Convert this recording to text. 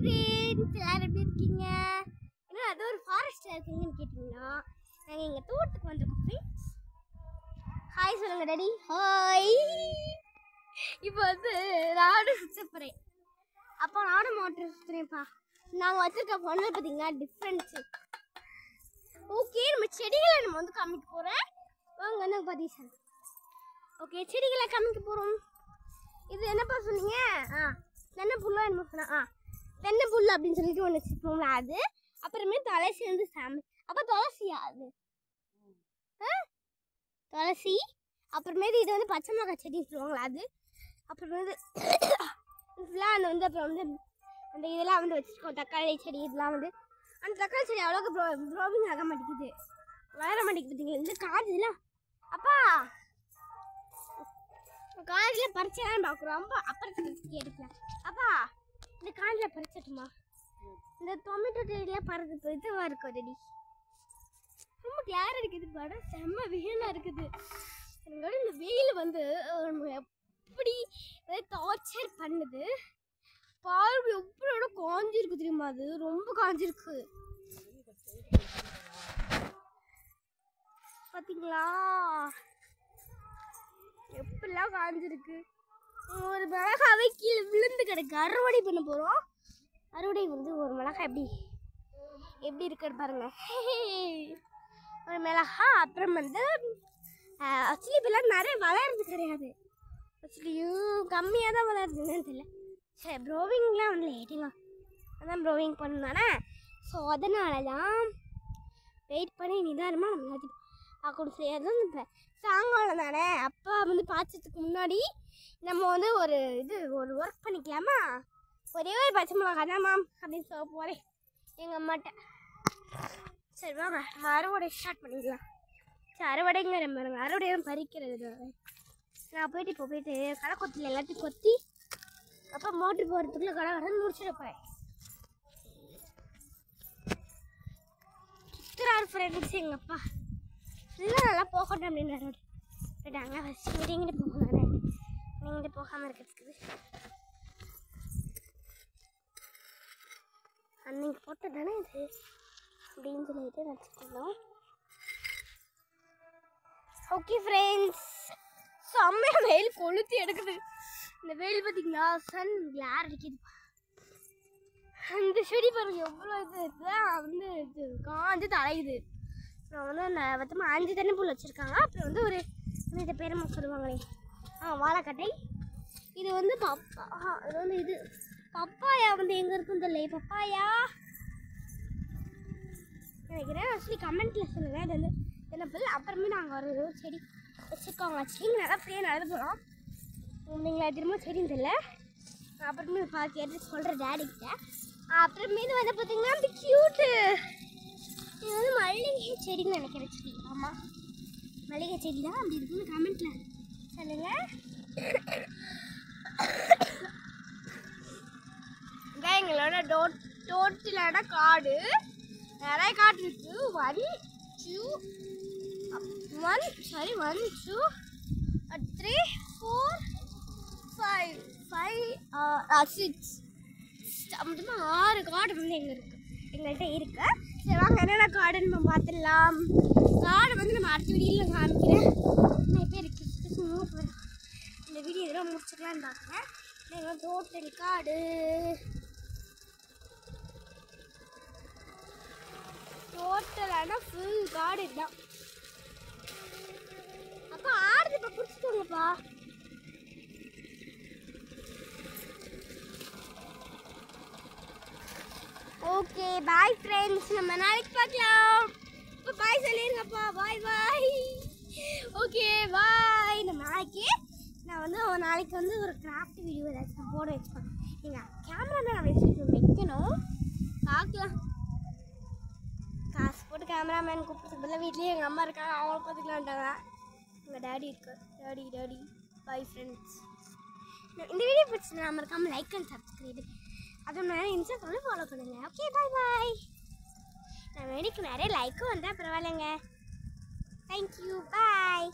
Friends, எல்லாரும் எப்படி இருக்கீங்க? ஏன்னா அது ஒரு ஃபாரஸ்ட்ல இருக்கீங்கன்னு கேட்டீங்கன்னா நாங்கள் எங்கள் தோட்டத்துக்கு வந்திருக்கோம் ஃப்ரெண்ட்ஸ். ஹாய் சொல்லுங்க டாடி. ஹாய். இப்போ வந்து நானும் சுற்ற போகிறேன். அப்போ நானும் மோட்டர் சுற்றுறேன்ப்பா. நாங்கள் வச்சுருக்க பொண்ணு பார்த்தீங்கன்னா டிஃப்ரெண்ட்ஸு. ஓகே, நம்ம செடிகளை நம்ம வந்து காமிக்க போகிறேன். வாங்க வந்து பார்த்தீங்க. ஓகே, செடிகளை காமிக்க போகிறோம். இது என்னப்பா சொன்னீங்க? தென்னை புல்லா என்ன சொன்னா? தென்னை புல் அப்படின்னு சொல்லிட்டு ஒன்று வச்சுருப்போங்களா அது. அப்புறமே துளசி வந்து சாமி. அப்போ துளசியா அது? துளசி. அப்புறமேட்டு இது வந்து பச்சை மிளகாய் செடி சொல்லுவாங்களா அது. அப்புறமேட்டு இதெல்லாம் அந்த வந்து அப்புறம் வந்து அந்த இதெல்லாம் வந்து வச்சுருக்கோம். தக்காளி செடி இதெல்லாம் வந்து அந்த தக்காளி செடி அவ்வளோக்கு க்ரோவிங் ஆக மாட்டேங்குது, வளர மாட்டேங்குது. பார்த்தீங்களா இந்த காடுலாம் அப்பா காலையில் பறிச்செல்லாம் பார்க்குறோம். ரொம்ப அப்புறம் எடுக்கலாம். அப்பா இந்த காலையில் பறிச்சட்டுமா? இந்த டொமேட்டோ செடியெல்லாம் பறந்து இதுவாக இருக்கும் ரெடி. ரொம்ப கிளியராக இருக்குது. படம் செம்ம வெயிலாக இருக்குது. என்னோட இந்த வெயில் வந்து எப்படி டார்ச்சர் பண்ணுது பாரு. எப்படியோட காஞ்சிருக்கு தெரியுமா? அது ரொம்ப காஞ்சிருக்கு பார்த்தீங்களா? எப்படிலாம் காஞ்சிருக்கு. ஒரு மிளகாவே கீழே விழுந்து கிடக்கு. அறுவடை பண்ண போகிறோம். அறுவடை வந்து ஒரு மிளகாய் எப்படி இருக்குன்னு பாருங்க. ஒரு மிளகா. அப்புறம் வந்து ஆக்சுவலி இப்பெல்லாம் நிறைய வளர்றது கிடையாது. ஆக்சுவலியும் கம்மியாக தான் வளருதுன்னு தெரியல. சரி, ப்ரோவிங்லாம் வந்து லேட்டுங்க. அதான் ப்ரோவிங் பண்ணானே. ஸோ அதனால தான் வெயிட் பண்ணி நிதானமாக நம்ம எல்லாத்தையும் பார்க்கணும். சரி, அதுவும் இப்போ சாயங்காலம் தானே. அப்போ வந்து பார்த்ததுக்கு முன்னாடி நம்ம வந்து ஒரு ஒர்க் பண்ணிக்கலாமா? ஒரே ஒரு பச்சை மிளகா தான் மேம் அப்படின்னு சொல்ல போகிறேன் எங்கள் அம்மாட்ட. சரி வாங்க நம்ம அறுவடை ஸ்டார்ட் பண்ணிக்கலாம். சரி, அறுவடைங்கிற பாருங்க. அறுவடையும் பறிக்கிறது. நான் போயிட்டு களை கொத்தில் எல்லாத்தையும் கொத்தி அப்போ மோட்ரு போகிறதுக்குள்ளே கடை முடிச்சுட போகிறேன். சுற்றுறாரு ஃப்ரெண்ட்ஸ் எங்கள் அப்பா. இல்லை நல்லா போகட்டும் அப்படின்னு அறுவடை போயிட்டாங்க. ஃபஸ்ட்டு நீங்கிட்டு போகலானே. நீங்கிட்டு போகாமல் இருக்கிறதுக்கு அன்னைக்கு போட்டது தானே இது அப்படின்னு சொல்லிட்டு வச்சுருந்தோம். ஓகே ஃப்ரெண்ட்ஸ், செம்மையாக வெயில் கொளுத்தி எடுக்குது. இந்த வெயில் பார்த்தீங்களா? சன் கிளார் அடிக்குது. அந்த செடி பாருங்க எவ்வளோ இதுதான் வந்து இது காஞ்சு தலையுது. அப்புறம் வந்து அந்த மொத்தமாக 5 தென்னை புல் வச்சுருக்காங்க. அப்புறம் வந்து ஒரு இந்த பேரமா சொல்லுவாங்களே வாழைக்கட்டை. இது வந்து இது வந்து இது பப்பாயா வந்து எங்கே இருக்குன்னு தெரியல. பப்பாயா நினைக்கிறேன். ஆக்சுவலி கமெண்ட்டில் சொல்லுங்கள். இது வந்து தென்னைப்புல். அப்புறமே நாங்கள் ஒரு செடி வச்சுருக்கோங்க. செடி நல்லா ஃப்ரீயாக நடந்து போகிறோம். நீங்களா திரும்ப செடின்னு தெரியல. அப்புறமே கேட்டு சொல்கிறேன் டேடிக்கிட்ட. அப்புறமேட்டு வந்து பார்த்தீங்கன்னா அந்த க்யூட்டு இது வந்து மல்லிகை செடின்னு நினைக்கிறேன். செடி ஆமாம், மல்லிகை செடி தான். அப்படி இருக்குன்னு கமெண்ட்டில் சொல்லுங்கள். இதான் எங்களோட டோட்டலான காடு. நிறைய காடு இருக்கு. 1 2 3 4 5 6 மொத்தமாக 6 காடு வந்து எங்கள்கிட்ட இருக்கு. சரி வாங்க என்னென்ன காடுன்னு நம்ம பார்த்துடலாம். காடு வந்து நம்ம அடுத்த வீடியோவில் காமிக்கிறேன். நிறைய பேர் இருக்கு. இந்த வீடியோ இதெல்லாம் முடிச்சுக்கலான்னு பார்க்குறேன். எங்கள் டோட்டல் காடு டோட்டலான ஃபுல் காடு இதுதான். அப்போ ஆடுது. இப்போ பிடிச்சிக்கோங்கப்பா. ஓகே பாய் ஃப்ரெண்ட்ஸ், நம்ம நாளைக்கு பார்க்கலாம். இப்போ பாய் சொல்லிடுங்கப்பா. பாய் பாய். Okay bye. நம்ம நாளைக்கு வந்து ஒரு கிராஃப்ட் வீடியோ ஏதாச்சும் போட வச்சுக்கோங்க. நீங்கள் கேமரா தான் வைக்கணும். பார்க்கலாம். காசு போட்டு கேமராமேன் கூப்பிட்டு பதில் வீட்லேயே எங்கள் அம்மா இருக்காங்க. அவங்கள பார்த்துக்கலான்ட்டாங்க. எங்கள் டேடி இருக்கு. Daddy bye friends. இந்த வீடியோ பிடிச்சி நம்ம இருக்காமல் லைக் அண்ட் சப்ஸ்கிரைப். அதுவும் நிறைய இன்ஸ்டாகிராமில் ஃபாலோ பண்ணுங்கள். ஓகே பாய் பாய். நான் வீடியோக்கு நிறைய லைக்கும் வந்தால் பரவாயில்லைங்க. Thank you bye.